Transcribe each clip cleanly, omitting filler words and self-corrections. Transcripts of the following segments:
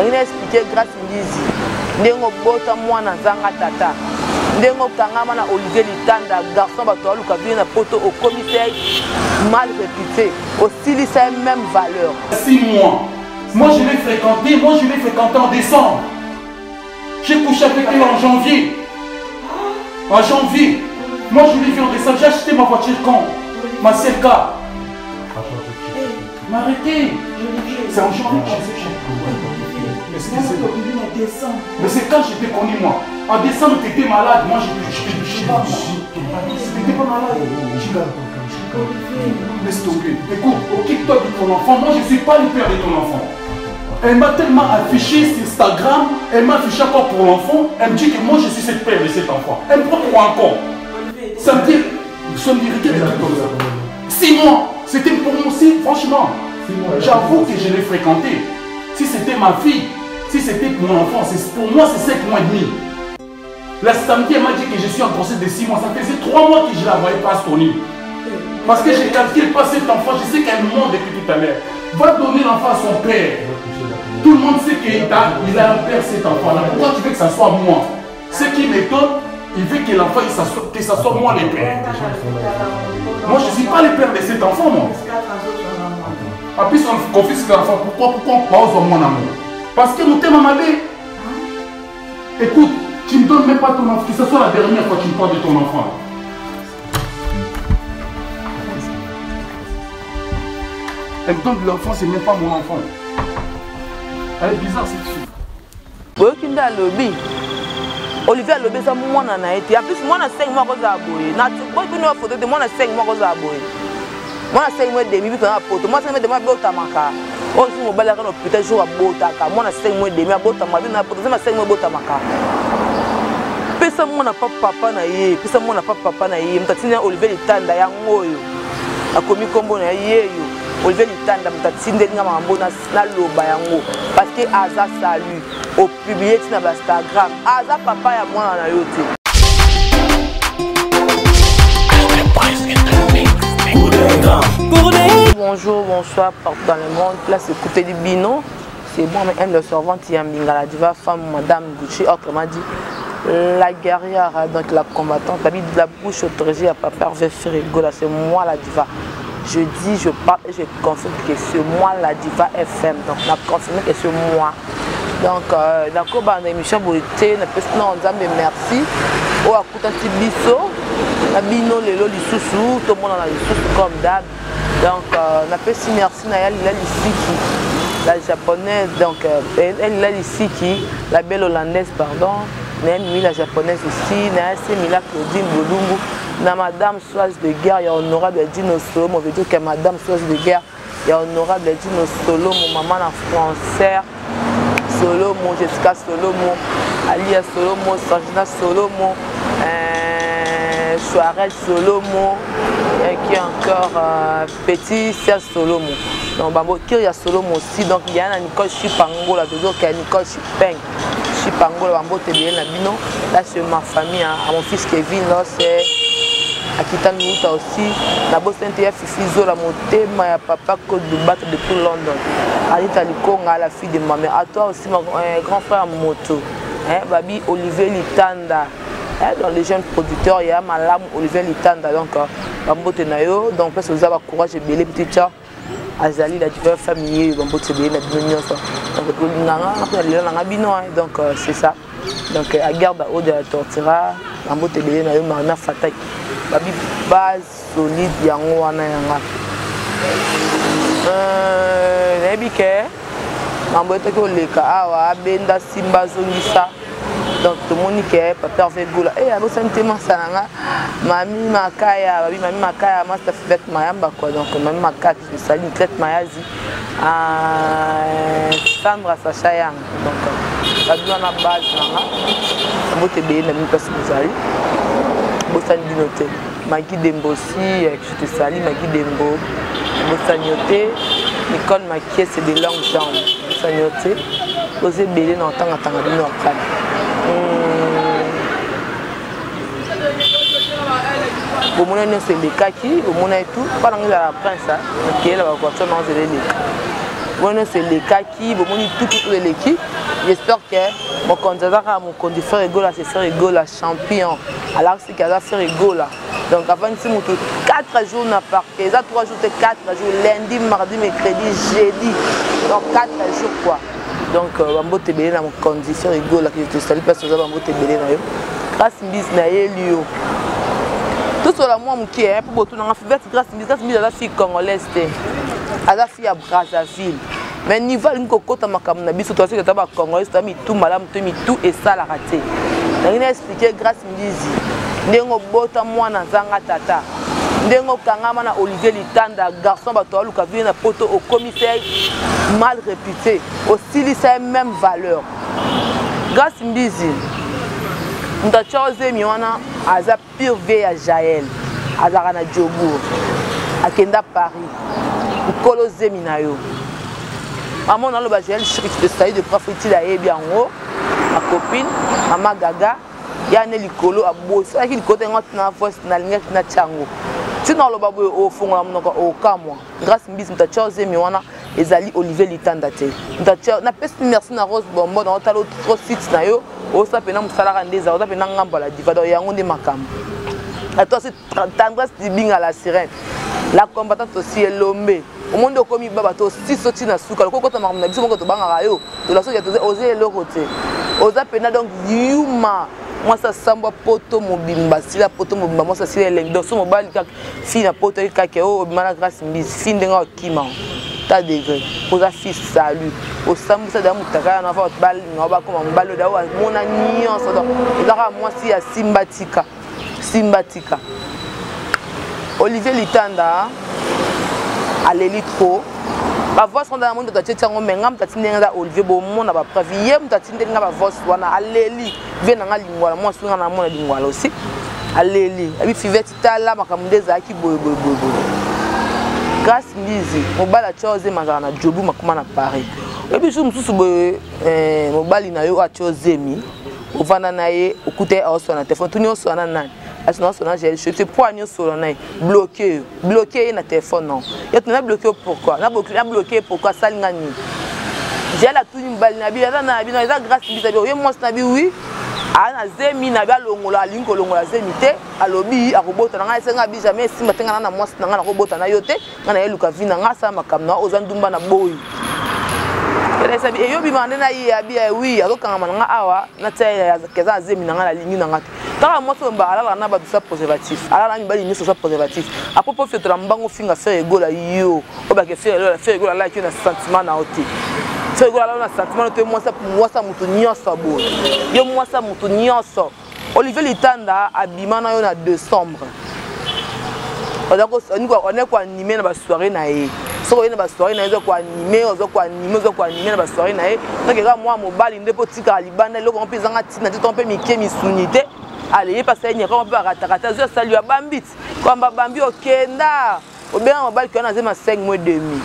n'a expliqué grâce Ndizi ndengo bota mwana nzanga tata ndengo kangama na Olivier Litanda garçon bato aluka bien na poto au commissaire mal réputé aussi ça même valeur. 6 mois. Moi je l'ai fréquenté en décembre. J'ai couché avec elle en janvier. En janvier. Moi je l'ai vu en décembre. J'ai acheté ma voiture quand? Ma CLK. M'arrêtez. C'est en janvier que j'ai fait. Mais c'est quand j'étais connu moi. En décembre tu étais malade. Moi j'étais pas malade. Tu n'étais pas malade. Laisse tomber. Écoute, occupe-toi de ton enfant. Moi je ne suis pas le père de ton enfant. Elle m'a tellement affiché sur Instagram, elle m'a affiché encore pour l'enfant, elle me dit que moi je suis cette père de cet enfant. Elle me prend pour encore. Ça me dit, nous sommes irrités de tout ça. 6 mois, c'était pour moi aussi, franchement. J'avoue que je l'ai fréquenté. Si c'était ma fille, si c'était pour mon enfant, pour moi c'est 5 mois et demi. La samedi, elle m'a dit que je suis en grossesse de 6 mois. Ça faisait 3 mois que je ne la voyais pas à Stony. Parce que j'ai calculé pas cet enfant, je sais qu'elle monte depuis tout à l'heure. Va donner l'enfant à son père. Tout le monde sait qu'il a un père cet enfant-là. Pourquoi tu veux que ça soit moi? Ce qui m'étonne, il veut que l'enfant, que ça soit moi le père. Moi, je ne suis pas le père de cet enfant, moi. En plus, on confisque l'enfant. Pourquoi on pose mon amour? Parce que nous t'aimons malé. Écoute, tu ne me donnes même pas ton enfant. Que ce soit la dernière fois que tu me parles de ton enfant. Elle me donne de l'enfant, c'est même pas mon enfant. Elle est bizarre cette fille. Oui, qui est à lobby. Olivier a lobby ça moi na été. En plus moi na 5 mois que ça a boyé. Na tu peux venir photo de moi na 5 mois que ça a boyé. Moi na 5 mois demi puis na photo. Moi 5 mois demi à bota maka. Oh si mon bala quand hôpital jour à bota ka. Moi na 5 mois demi à bota ma vie na photo. C'est ma 5 mois bota maka. Pesa moi na papa na yé. Pesa moi na papa na yé. Mtatina Olivier Litanda ya ngoyo. Akomi kombo na yé yo. Olivier Litanda mtatinde nga mambo na loba yango parce que aza salut au publier sur Instagram aza papa ya mwana na yote. Bonjour, bonsoir partout dans le monde. Là c'est écouter du Bino. C'est bon mais le servante Yambinga la diva femme madame Gucci autrement dit la guerrière donc la combattante la vie de la bouche autorisée à papa veut faire rigoler c'est moi la diva. Je dis, je parle et je confirme que c'est moi la diva FM. Donc, on a confirmé que c'est moi. Donc, dans l'émission, on a merci. On a écouté un petit biseau. On a bino lelo lisusu. Tout le monde a lisusu comme d'hab. Donc, on a fait merci à la japonaise. Donc, elle est ici qui, la belle hollandaise, pardon. Mais la japonaise aussi. C'est Mila Claudine Bolungu. Na madame Soise de guerre, il y a honorable Dino Solo, on veut dire que madame Soise de guerre, il y a honorable Dino Solo, mon maman en français, Solo, mon Jessica Solo, mon Alia Solo, mon Sangina Solo, mon Soirée Solo, mon qui est encore petit Serge Solo, mon donc Babo il y a Solo aussi, donc il y a Nicole Chipango, la veut qu'il y a Nicole Chipeng, Chipango, Bambo Tébien, la bino, là c'est ma famille, à mon fils Kevin, là c'est Akita Nouta aussi, la bosse NTF Fifizo, la montée, ma papa Côte de battre depuis London. Alita Likonga, la fille de ma mère. À toi aussi, mon grand frère Moto. Babi Olivier Litanda. Dans les jeunes producteurs, il y a ma lame Olivier Litanda. Donc, Bambote Nayo, donc, parce que vous avez courage et belé petit chat. Azali, la diverse famille, Bambote Belé, la dimension. Donc, c'est ça. Donc, à garde à haut de la tortira, Bambote Belé, Nayo, Marna Fatak. Babi base solide yango wana yanga nebike mambo etaki oleka awa abenda simba zongisa donc tomoni ke papa fait gola abosani te masa nanga mami makaya babi mami makaya master fait mayamba quoi donc mami makaya sali traite mayazi Sandra Sacha yang donc babi wana base nanga mbote beye na mi place bozali Bossan Dinoté, Magui Dembo aussi, je te salue, Magui Dembo, Bossan Yoté, Nicole Maquier, c'est des longues jambes, Bossan Yoté, Osé Bélé dans le temps à Tangadino en Cannes. Au moment où c'est des kaki, au moment où tout, pas dans la prince, qui est la voiture dans les Bueno c'est les kaki, bon moni tout de l'équipe. J'espère que mon candidat mon conducteur rigole, c'est faire rigole champion. Alors c'est qu'elle a fait rigole. Donc avant si mon 4 jours n'a pas parquet, ça 3 jours 4 jours lundi, mardi, mercredi, jeudi. Donc 4 jours quoi. Donc bambo te belé na mon conducteur rigole que je te salue parce que ça bambo te belé na yo. Grâce mbis na ye lui. Tout sur la moi qui est pour tout dans la grâce mbis la fille congolaise. Aza fille à Brazzaville. Mais niveau une cocotte ma comme na biso toi c'est que taba congolais tami tout malam tami tout et ça la raté. Donc il a expliqué grâce mbizi. Ndengo bota mwana zanga tata. Ndengo kangama na Olivier Litanda garçon bato luka vient na poto au commissaire mal réputé. Aussi c'est même valeur. Grâce mbizi. Nda chose miwana aza pire vie à Jaël. Azara na Djobour. Akenda Paris. Kolo Zeminayo. Maman dans le bagel chéri de saïd de profiter la bien en haut. Ma copine, maman Gaga, Yann Likolo a bossé. Ça qui côté na voix na ligne na chango. Tu dans le babou au fond au camon. Grâce mbis mta chose miwana ezali Olivier Litanda te. Mta na peste merci na Rose Bombo dans talo trop site na yo. O sa pena musala ndeza, o sa pena ngamba la diva do yango de makam. À toi c'est tendresse di binga la sirène. La combattante aussi est l'homme. Au monde comme baba to si soti na suka ko ko to na biso ko to banga yo to la so ya to oser le côté oza pena donc yuma moi ça samba poto mobimba si la poto mobimba moi ça si les donc so mobile kak fi na poto kak o mala grâce mbisi fi ndenga okima ta degré oza fils salut au sambu ça da mutaka na va bal na ba comme mbalo da wa mona nyonso donc ezaka moi si ya simbatika Olivier Litanda à l'élite trop. La voix sont dans le monde de la tête, on m'a dit Olivier Beaumont n'a pas prévu. Hier, on m'a dit que la voix soit à l'élite. Vient dans la lingua, moi je suis dans la monde lingua aussi. À l'élite. Et puis, Fivet, là, ma camoude zaki boy. Grâce Mizi, mon bal a chose, ma zana Djobu, ma commande à Paris. Et puis, je me suis dit, mon bal il a chose mi. Au Vananaye, au côté à son téléphone, tout le monde soit nan. Sinon, je suis poigné sur le nez, bloqué na téléphone non. Et tu n'as bloqué pourquoi? Na bloqué pourquoi ça l'engagné. J'ai la tout une balle na bien na grâce bizarre. Moi na bi oui. Ana zemi na ba longola linko longola zemité a lobby a robota na senga bi jamais si matenga na moi na robota na yote na yeluka vina nga sa makamna ozandumba na boy. Et yo bi mande na yi abi oui azokanga nga awa na tsaye keza zemi na la lingi na ngati. Tant moi so mbala na ba bisa préservatif. Ala na mbali ni so préservatif. A propos fait mbango finga faire egola yo. O ba ke faire egola la ki na sentiment na oti. Faire egola na sentiment to moi ça mutu nyonso bo. Yo moi ça mutu nyonso. Olivier Litanda abima na yo na décembre. On est quoi animé na ba soirée na e. So on ba soirée na zo quoi animé, na ba soirée na e. Donc moi mobile ndepo tika libanda loko on pezanga tina to mpe mike misunité. Allez, parce qu'il y a un peu de salut à Bambit. Quand Bambi au Kenda, au bien mobile qui a 5 mois et demi.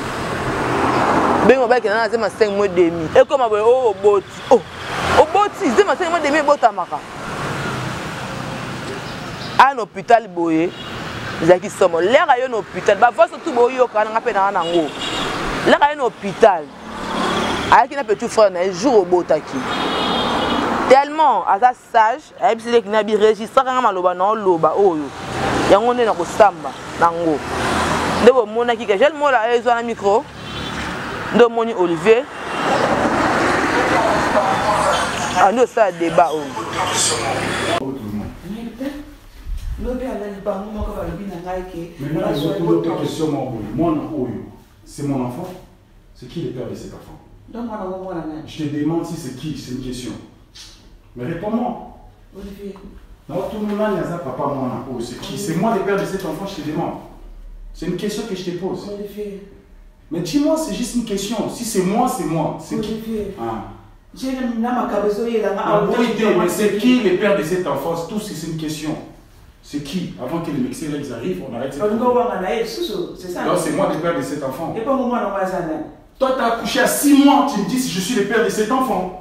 Bien mobile qui a 5 mois et demi. Et comme au boti. Au boti, 5 mois et demi, botamaka. À l'hôpital Boye, ils qui sont l'air à un hôpital. Bah, faut surtout Boye au Canada, on a un ango. L'air à un hôpital. Avec un petit frère, un jour au botaki. Tellement à sa sage, et puis c'est qu'il n'a pas registré quand maloba non loba oyo. Yango ne na ko samba nango. Ndebo mona ki j'ai le mot là ils ont un micro. Ndo moni Olivier. Ah nous ça débat o. C'est mon enfant. C'est qui le père de cet enfant? Je te demande si c'est qui, c'est une question. Mais réponds-moi. Olivier. Non, tout le monde a papa, moi, c'est qui? C'est moi le père de cet enfant, je te demande. C'est une question que je te pose. Olivier. Mais dis-moi, c'est juste une question. Si c'est moi, c'est moi. C'est qui? J'ai mais c'est qui le père de cet enfant? Tout c'est une question. C'est qui? Avant que les mixés ils arrivent, on arrête cette question. C'est ça. Non, c'est moi le père de cet enfant. Et pas moi, toi, tu as accouché à 6 mois, tu me dis si je suis le père de cet enfant.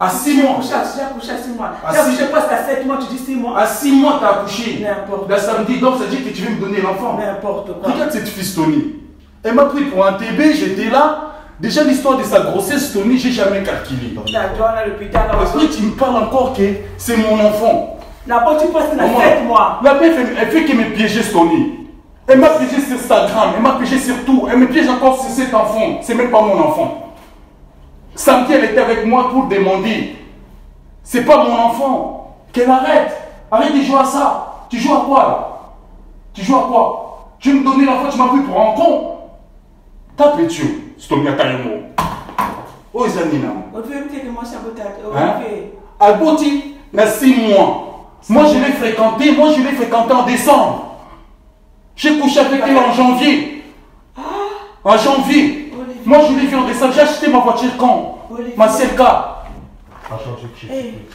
À 6 mois. J'ai accouché à 6 mois. J'ai accouché presque à 7 mois, tu dis 6 mois. À 6 mois, tu as accouché. N'importe quoi. Samedi, donc ça dit que tu veux me donner l'enfant. N'importe quoi. Regarde cette fistonie. Elle m'a pris pour un TB, j'étais là. Déjà l'histoire de sa grossesse, Tony, j'ai jamais calculé. Parce que tu me parles encore que c'est mon enfant. La tu passes dans 7 mois. La meuf, elle fait que me piéger, Tony. Elle m'a piégé sur Instagram, elle m'a piégé sur tout. Elle me piège encore sur cet enfant. C'est même pas mon enfant. Samedi, elle était avec moi pour demander. C'est pas mon enfant. Qu'elle arrête. Arrête de jouer à ça. Tu joues à quoi là? Tu joues à quoi? Tu me donnais l'enfant, tu m'as pris pour un con. Tape tu. Stonia Taïmo. Oh, Zanina. Alboti, il y a 6 mois. Moi, je l'ai fréquenté. En décembre. J'ai couché avec elle en janvier. En janvier. Moi, je l'ai vu en décembre. J'ai acheté ma voiture quand? Ma CLK.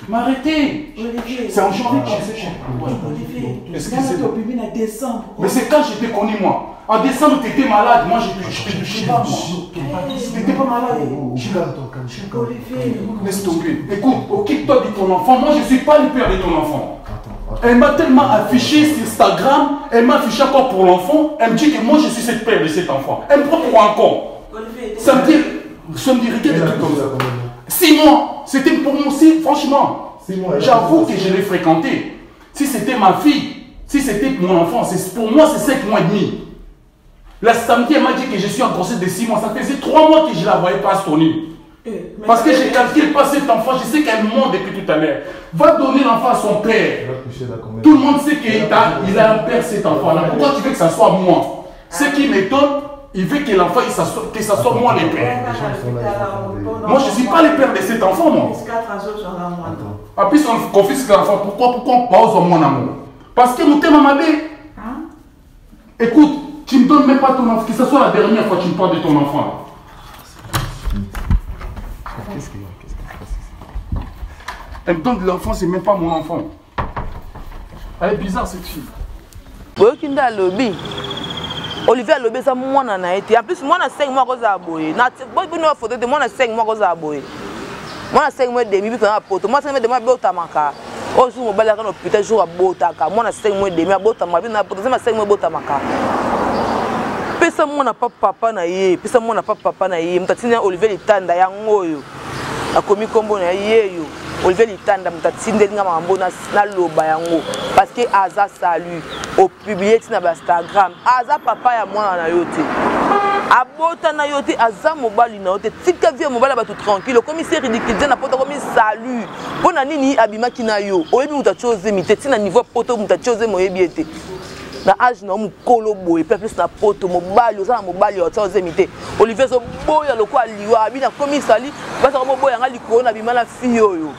M'arrêtez. C'est en janvier que j'ai fait. Mais c'est quand j'étais connu, moi. En décembre, tu étais malade. Moi, je te touchais pas, moi. Tu n'étais pas malade. Laisse tomber. Écoute, occupe-toi de ton enfant. Moi, je ne suis pas le père de ton enfant. Elle m'a tellement affiché sur Instagram. Elle m'a affiché encore pour l'enfant. Elle me dit que moi, je suis cette père de cet enfant. Elle me prend pour un con. Ça me dit des trucs comme ça. 6 mois. C'était pour moi aussi, franchement. J'avoue que je l'ai fréquenté. Si c'était ma fille, si c'était mon enfant, pour moi, c'est 5 mois et demi. La samedi, elle m'a dit que je suis en grossesse de 6 mois. Ça faisait 3 mois que je ne la voyais pas à Stony. Parce que je ne calcule pas cet enfant. Je sais qu'elle ment depuis tout à l'heure. Va donner l'enfant à son père. Tout le monde sait qu'il a un père, cet enfant-là. Pourquoi tu veux que ça soit moi? Ce qui m'étonne, il veut que l'enfant, que ça soit moi le père. Moi, je ne suis pas le père de cet enfant, moi. En plus, on confisque l'enfant. Pourquoi on pose mon amour? Parce que nous t'aimons, ma belle. Écoute, tu ne me donnes même pas ton enfant. Que ce soit la dernière fois que tu me parles de ton enfant. Là. Qu'est-ce qu'il y a? Elle me donne de l'enfant, c'est même pas mon enfant. Elle est bizarre, cette fille. Boyokinda lobby. Olivier lobby ça moi na été. En plus moi na 5 mois koza boye. Na boy bino photo de moi na 5 mois koza boye. Moi na 5 mois demi puis na poto. Moi 5 mois demi bota maka. O jour mobile ka no putain jour a bota ka. Moi na 5 mois demi bota maka. Na poto c'est 5 mois bota maka. Pesa moi na papa na ye. Pesa moi na papa na ye. Mtatina Olivier litanda ya ngoyo. Akomi kombo na ye yo. Olivier litanda mtatinde nga mambo na loba yango parce que aza salut au publier na Instagram aza papa ya mwana na yote abota na yote aza mobali na yote tika vie mobali ba tout tranquille comme c'est ridicule na poto comme salut pona nini abimaki na yo oyebi mutachoze miteti na niveau poto mutachoze moyebi ete na âge na mukolo boye plus na poto mobali oza na mobali otachoze mite Olivier so boya loko aliwa abina comme sali basa comme boya nga likolo na bimana fille oyo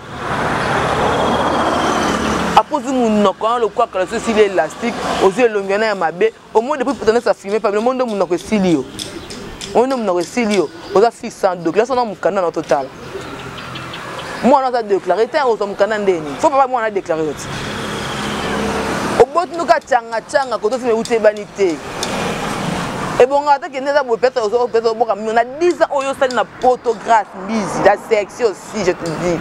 apose mon quand le quoi que le ceci l'élastique aux yeux longueur mabe au moins depuis peut-être ça filmer pas le monde mon que silio on ne mon silio aux a fixe 100 degrés ça dans mon canal en total moi on a déclaré terre aux mon canal ndeni faut pas moi on a déclaré aussi au bout nous ka tchanga ko to fi ute banité et bon ata que neza bo peut-être on a 10 ans oyo sali na photographe busy la section aussi je te dis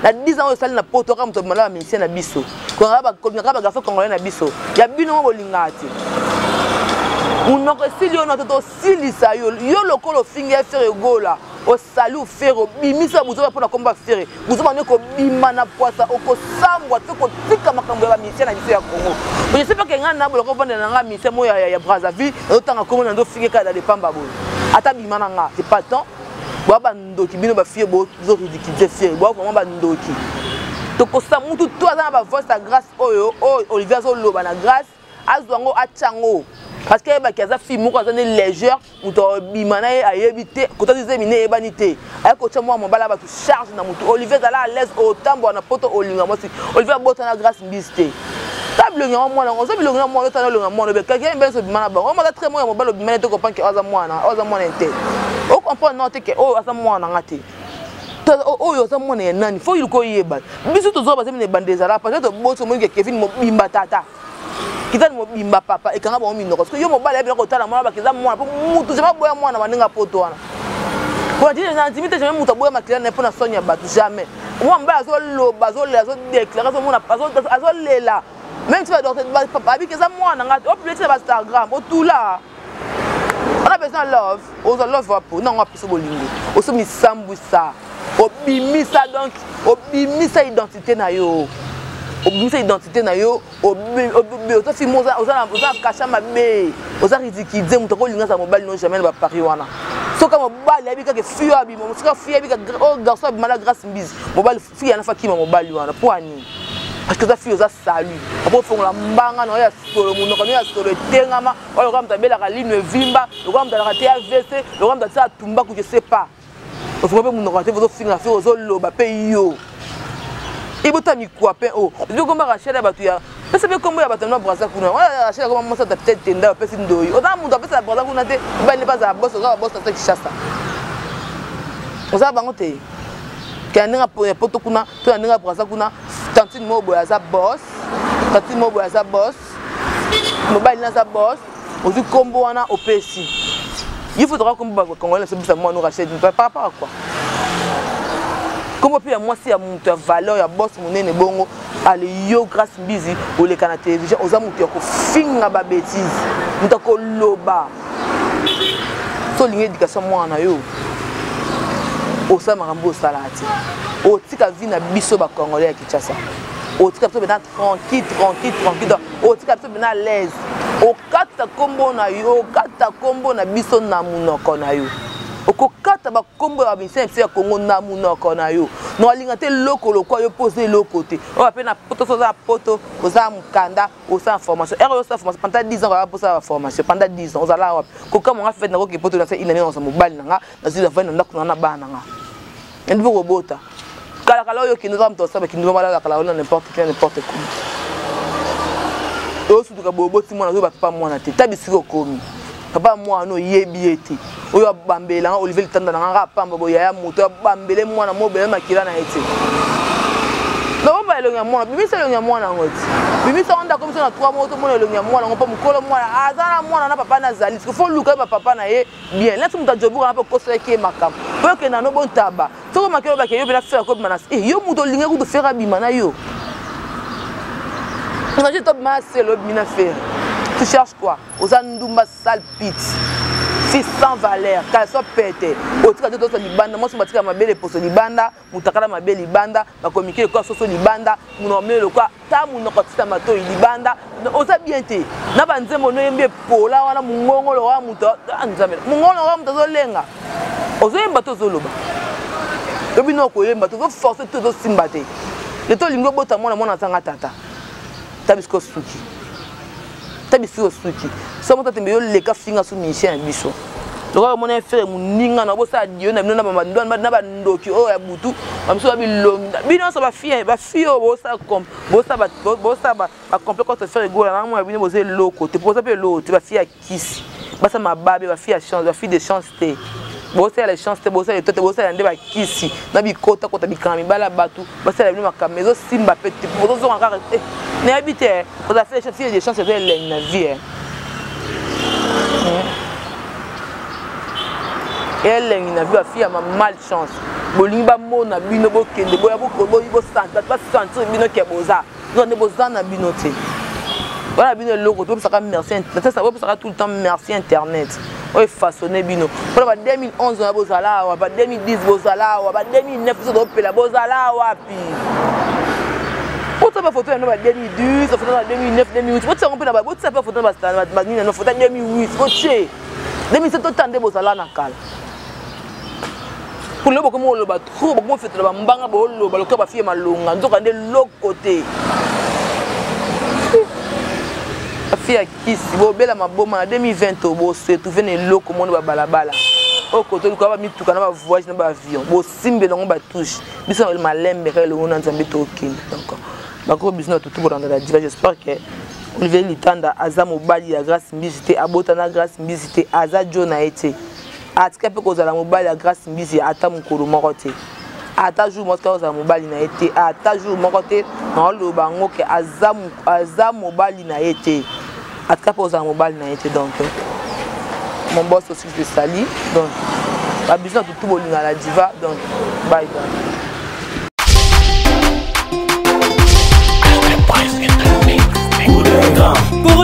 na 10 ans osali na poto ka muto mala ministère na biso ko ngaba gafa congolais na biso ya bino mo lingati unoko silio na toto silisa yo lokolo finga faire gola o salu faire bimisa buzo pa na komba faire buzo ba ne ko bima na poisa oko sangwa te ko tika makambo ya ministère na biso ya Congo je sais pas que ngana na boloko vanda na ministère mo ya Brazzaville otanga komo na ndo finga ka da de pamba bo ata bima na nga c'est pas tant baba ndoki bino ba fie bo zo ridiculiser fie bo vraiment ba ndoki to ko sa mutu to azana ba voice ta grâce oyo Olivier zo loba na grâce azwango achango parce que ba kaza fille moko azana légère muto bimana ayebite ko to dizemine ebanite ay ko tshamo mo bala ba tu charge na mutu Olivier zala à l'aise au tambo na poto olinga mosi Olivier bota na grâce mbiste table ngamo mwana on so bilonga mwana tana longa mwana be quelqu'un ben so bimana ba on ma très mo bala bimana to ko panke oza mwana ente o comprend non te que o asa mwana ngati to o yo asa mwana nani fo yuko yeba biso to zo ba semine bandezala parce que boto mo ke Kevin mo bimba tata kita mo bimba papa e kanga ba mo minoko parce que yo mo bala bien ko tala mwana ba kiza mwana po mutu je ba boya mwana baninga poto wana ko dire na intimité jamais mutu boya makila na pona sonya batu jamais moi mbala zo loba zo le zo déclarer zo mona azo lela même tu vas dormir papa bi kiza mwana ngati o plus sur Instagram o tout là On a besoin de love. On a love pour non on a plus de bolingo. On se met ça. Obimisa donc obimisa identité na yo. Obimisa identité na yo. Oza fi moza oza kasha mabe. Oza ridiculiser muto ko linga za mobile non jamais ba Paris wana. Soka mobile abi ka ke fio abi mo soka fio abi ka oh garçon abi mala grâce mbizi. Mobile fio na fa ki mobile wana. Pour ani. Parce que ça fait ça salut. Après font la mbanga no ya solo muno ko ya solo tengama. Wala ko mtabela ka ligne vimba, ko mtabela ka TVC, ko mtabela ça tumba ko je sais pas. Vous pouvez me rater vos films faire aux loba payo. Et vous t'ami quoi pain oh. Je comment racheter la batuya. Mais c'est bien comment ya batana brasa kuna. Voilà racheter comment ça peut-être tenda pesi ndoyi. Oza mundo pesa brasa kuna te. Ba ne pas à boss oza boss ta kishasa. Oza bangote. Kaninga poto kuna, to ninga brasa kuna. Tantine mobo ya za boss. Tantine mobo ya za boss. Mobile na za boss. Ozu combo wana opesi. Il faudra que les Congolais se disent à moi nous racheter par rapport à quoi. Comment puis moi si à mon valeur ya boss mon nene bongo allez yo grâce busy ou les canaux télévision aux amours ko finga ba bêtise mutako loba so ligne éducation moi na yo au sa marambo salati au tika vi na biso ba Congolais ki tchasa au tika biso bena tranquille au tika biso bena l'aise au kata kombo na yo kata kombo na biso na munoko na yo oko kata ba kombo ya mission ya Congo na munoko na yo no alinga te loko lokwa yo poser loko te on va na poto za poto oza mukanda oza formation ero sa formation pendant 10 ans on va poser la formation pendant 10 ans ozala wa ko kama on a fait na ko ke poto na se inani on sa mobile nanga na zila fa na ndako na bana nga ndibo robota kala kala yo ki nous am to sa ba ki nous mala kala on n'importe comment osu tuka boboti mwana zo ba papa mwana te tabisiko komi papa mwana no yebi ete oyo bambela Olivier Litanda na nga pamba boya ya moto bambele mwana mobele makila na ete no ba elonga mwana bimisa elonga mwana ngoti bimisa onda comme ça na 3 mois to mwana elonga mwana ngopa mukolo mwana azana mwana na papa na zali faut luka ba papa na ye bien là tout muta jobu na po koso eke makam po ke na no bon taba to makelo ba ke yo bela faire ko manas yo muto linga ku to faire abima na yo. Quand je top ma c'est le mina faire. Tu cherches quoi? Aux andumba salpit. Fils sans valeur, car ça pété. Au cas de d'autres libanda, moi je m'attire à ma belle pour ce libanda, moutakala ma belle libanda, ma communiquer le quoi sur ce libanda, mon emmener le quoi, ta mon okotita mato libanda, osa bien té. Na banze mon yembe pola wana mungongo lo wa muto, anzamela. Mungongo lo wa muto zo lenga. Ozo yemba to zo loba. Obi no ko yemba to zo forcer to zo simbate. Le to lingo bota mona sanga tata. Tabisco suki. Tabisco suki. Somo tatembe yo leka finga su mission biso. Loka mona frère muninga na bosa dio na bino na ba ndoki o ya butu. Bamso ba bilonga. Bino so ba fio bosa kom. Bosa ba complet contre frère gola na mo bino boze loko. Te posa pe lo, te ba fia kisi. Basa mababe ba fia chance, ba fille de chance te. Bosa la chance te bosa te bosa ndeba kisi. Na bi kota bikami bala batu. Basa la bino makamezo simba pe te bozo encore ne habite, vous avez fait chercher des chances de la vie. Elle a une vie à faire ma malchance. Bolimba mona bino bokende boya bokobo bo santa pas sentir bino ke boza. Non ne boza na binoté. Voilà bino logo to ça merci internet ça va tout le temps merci internet. O façonner bino. Pour 2011 on bozala wa 2010 bozala wa 2009 so pela bozala wapi. Autre photo en 2012, photo en 2009, 2008. Vous savez pas photo en 2008. 2007 autant de bosala na kala. Pour le beaucoup le ba trop beaucoup fait le mbanga bo lo ba lo ka ba fie malonga nzoka nde l'autre côté. Afia kisi bo bela maboma 2020 bo se trouver ne loko monde ba balabala. Au côté ko ba mituka na ba voyage na ba avion. Bo simbe longo ba touche. Biso malembe ka lo na nzambe to kin. Donc bako business tout pour dans la diva. J'espère que Olivier Litanda aza mobali ya grâce mbizité abota na grâce mbizité aza jona été. Atika pe ko za la mobali ya grâce mbizité ata mukolo moko te. Ata jour moko ko za mobali na été. Ata jour moko te na lo bango ke aza mobali na été. Atika pe ko za mobali na été donc mon boss aussi je sali donc la business tout pour la diva donc bye bye. Pour